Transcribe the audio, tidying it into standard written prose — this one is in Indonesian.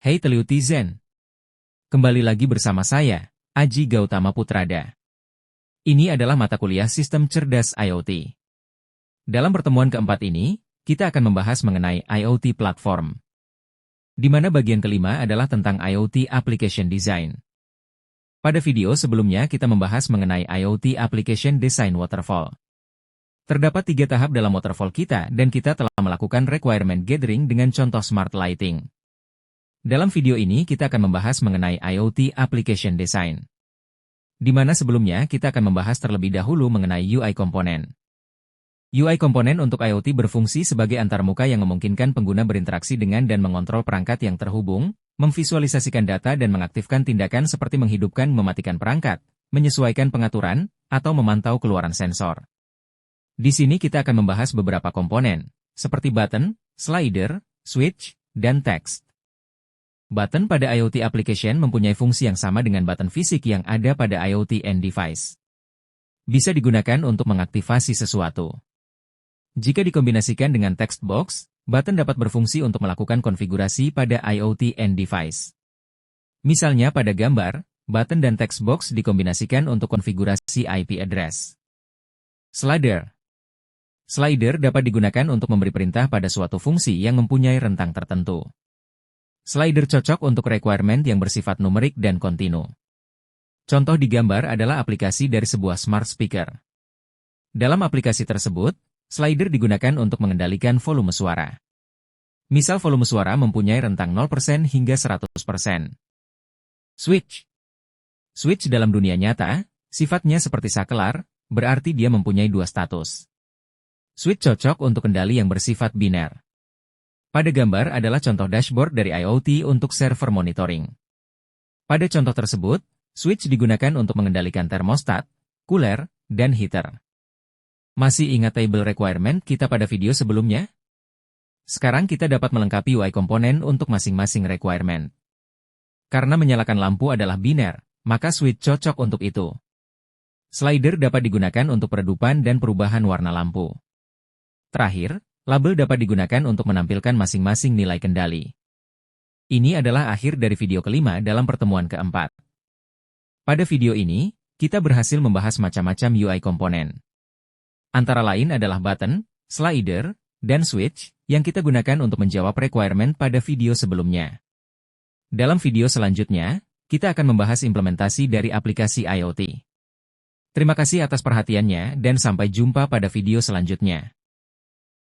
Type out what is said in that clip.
Hey Telutizen, kembali lagi bersama saya, Aji Gautama Putrada. Ini adalah mata kuliah Sistem Cerdas IoT. Dalam pertemuan keempat ini, kita akan membahas mengenai IoT Platform. Di mana bagian kelima adalah tentang IoT Application Design. Pada video sebelumnya kita membahas mengenai IoT Application Design Waterfall. Terdapat 3 tahap dalam waterfall kita dan kita telah melakukan requirement gathering dengan contoh smart lighting. Dalam video ini kita akan membahas mengenai IoT Application Design. Di mana sebelumnya kita akan membahas terlebih dahulu mengenai UI komponen. UI komponen untuk IoT berfungsi sebagai antarmuka yang memungkinkan pengguna berinteraksi dengan dan mengontrol perangkat yang terhubung, memvisualisasikan data dan mengaktifkan tindakan seperti menghidupkan mematikan perangkat, menyesuaikan pengaturan, atau memantau keluaran sensor. Di sini kita akan membahas beberapa komponen, seperti button, slider, switch, dan text. Button pada IoT application mempunyai fungsi yang sama dengan button fisik yang ada pada IoT end device. Bisa digunakan untuk mengaktifasi sesuatu. Jika dikombinasikan dengan text box, button dapat berfungsi untuk melakukan konfigurasi pada IoT end device. Misalnya pada gambar, button dan text box dikombinasikan untuk konfigurasi IP address. Slider. Slider dapat digunakan untuk memberi perintah pada suatu fungsi yang mempunyai rentang tertentu. Slider cocok untuk requirement yang bersifat numerik dan kontinu. Contoh di gambar adalah aplikasi dari sebuah smart speaker. Dalam aplikasi tersebut, slider digunakan untuk mengendalikan volume suara. Misal volume suara mempunyai rentang 0% hingga 100%. Switch. Switch dalam dunia nyata, sifatnya seperti sakelar, berarti dia mempunyai 2 status. Switch cocok untuk kendali yang bersifat biner. Pada gambar adalah contoh dashboard dari IoT untuk server monitoring. Pada contoh tersebut, switch digunakan untuk mengendalikan termostat, cooler, dan heater. Masih ingat table requirement kita pada video sebelumnya? Sekarang kita dapat melengkapi UI komponen untuk masing-masing requirement. Karena menyalakan lampu adalah biner, maka switch cocok untuk itu. Slider dapat digunakan untuk peredupan dan perubahan warna lampu. Terakhir, label dapat digunakan untuk menampilkan masing-masing nilai kendali. Ini adalah akhir dari video kelima dalam pertemuan keempat. Pada video ini, kita berhasil membahas macam-macam UI komponen. Antara lain adalah button, slider, dan switch, yang kita gunakan untuk menjawab requirement pada video sebelumnya. Dalam video selanjutnya, kita akan membahas implementasi dari aplikasi IoT. Terima kasih atas perhatiannya dan sampai jumpa pada video selanjutnya.